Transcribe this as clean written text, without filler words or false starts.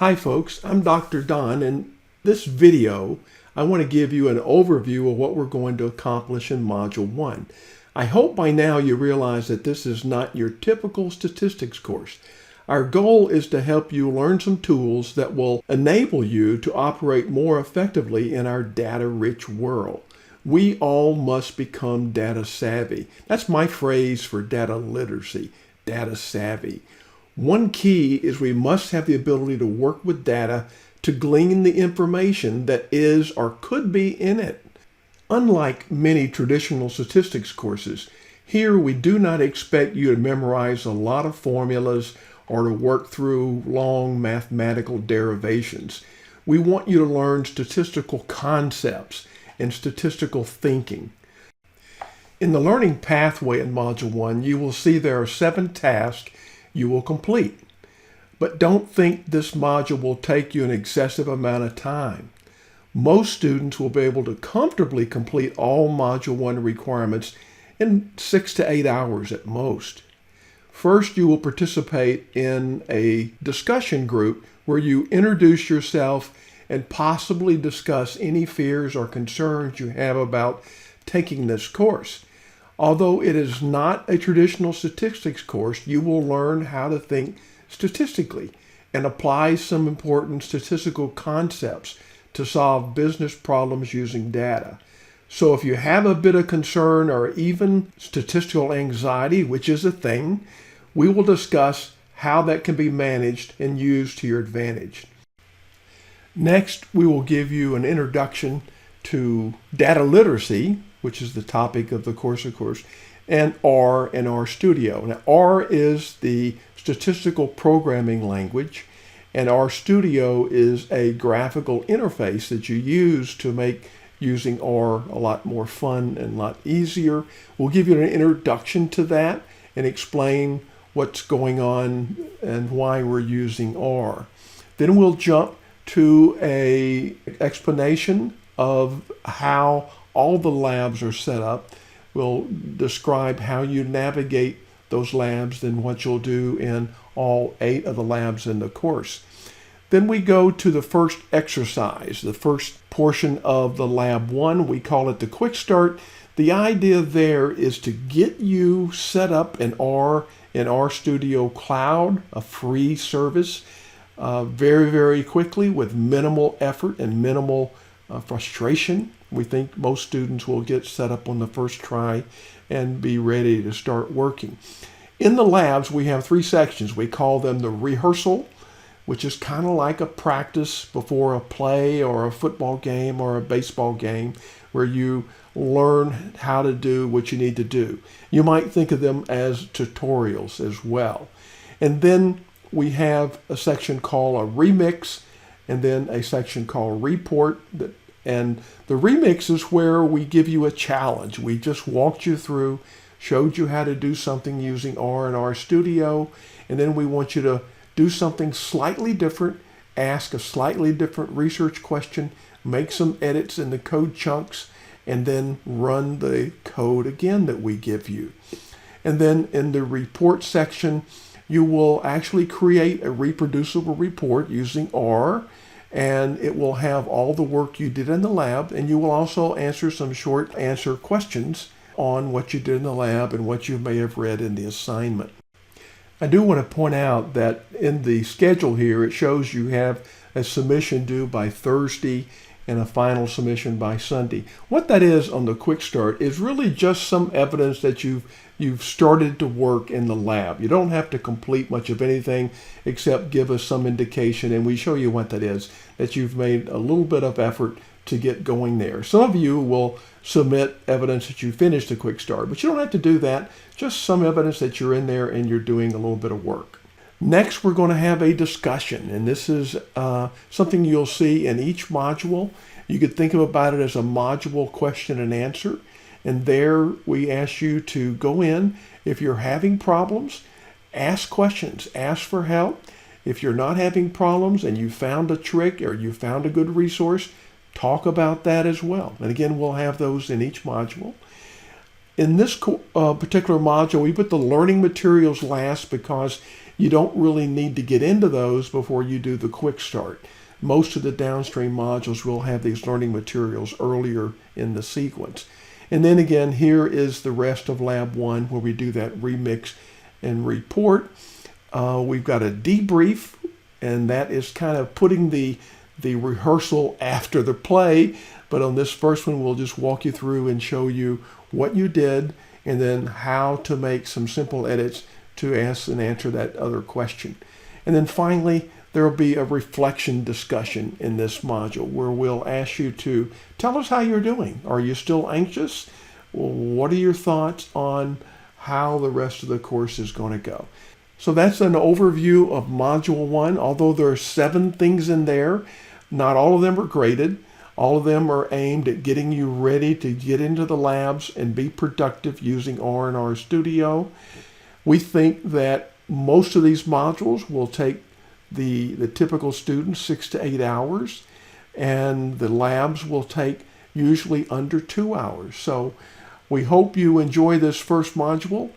Hi folks, I'm Dr. Don, and this video I want to give you an overview of what we're going to accomplish in Module 1. I hope by now you realize that this is not your typical statistics course. Our goal is to help you learn some tools that will enable you to operate more effectively in our data-rich world. We all must become data savvy. That's my phrase for data literacy, data savvy. One key is we must have the ability to work with data to glean the information that is or could be in it. Unlike many traditional statistics courses, here we do not expect you to memorize a lot of formulas or to work through long mathematical derivations. We want you to learn statistical concepts and statistical thinking. In the learning pathway in Module 1, you will see there are 7 tasks you will complete. But don't think this module will take you an excessive amount of time. Most students will be able to comfortably complete all Module 1 requirements in 6 to 8 hours at most. First, you will participate in a discussion group where you introduce yourself and possibly discuss any fears or concerns you have about taking this course. Although it is not a traditional statistics course, you will learn how to think statistically and apply some important statistical concepts to solve business problems using data. So if you have a bit of concern or even statistical anxiety, which is a thing, we will discuss how that can be managed and used to your advantage. Next, we will give you an introduction to data literacy, which is the topic of the course, and R and RStudio. Now, R is the statistical programming language, and RStudio is a graphical interface that you use to make using R a lot more fun and a lot easier. We'll give you an introduction to that and explain what's going on and why we're using R. Then we'll jump to an explanation of how all the labs are set up. We'll describe how you navigate those labs and what you'll do in all 8 of the labs in the course. Then we go to the first exercise, the first portion of the Lab 1. We call it the Quick Start. The idea there is to get you set up in R in RStudio Cloud, a free service, very, very quickly with minimal effort and minimal frustration. We think most students will get set up on the first try and be ready to start working. In the labs, we have 3 sections. We call them the rehearsal, which is kind of like a practice before a play or a football game or a baseball game, where you learn how to do what you need to do. You might think of them as tutorials as well. And then we have a section called a remix, and then a section called report. And the remix is where we give you a challenge. We just walked you through, showed you how to do something using R and RStudio, and then we want you to do something slightly different, ask a slightly different research question, make some edits in the code chunks, and then run the code again that we give you. And then in the report section, you will actually create a reproducible report using R, and it will have all the work you did in the lab, and you will also answer some short answer questions on what you did in the lab and what you may have read in the assignment. I do want to point out that in the schedule here, it shows you have a submission due by Thursday and a final submission by Sunday. What that is on the Quick Start is really just some evidence that you've started to work in the lab. You don't have to complete much of anything except give us some indication, and we show you what that is, that you've made a little bit of effort to get going there. Some of you will submit evidence that you finished the Quick Start, but you don't have to do that. Just some evidence that you're in there and you're doing a little bit of work. Next, we're going to have a discussion, and this is something you'll see in each module. You could think about it as a module question and answer, and there we ask you to go in. If you're having problems, ask questions, ask for help. If you're not having problems and you found a trick or you found a good resource, talk about that as well. And again, we'll have those in each module. In this particular module, we put the learning materials last because you don't really need to get into those before you do the quick start. Most of the downstream modules will have these learning materials earlier in the sequence. And then again, here is the rest of Lab 1 where we do that remix and report. We've got a debrief, and that is kind of putting the rehearsal after the play. But on this first one, we'll just walk you through and show you what you did and then how to make some simple edits to ask and answer that other question. And then finally, there will be a reflection discussion in this module where we'll ask you to tell us how you're doing. Are you still anxious? What are your thoughts on how the rest of the course is going to go? So that's an overview of Module 1. Although there are 7 things in there, not all of them are graded. All of them are aimed at getting you ready to get into the labs and be productive using R&R Studio. We think that most of these modules will take the typical student 6 to 8 hours, and the labs will take usually under 2 hours. So we hope you enjoy this first module,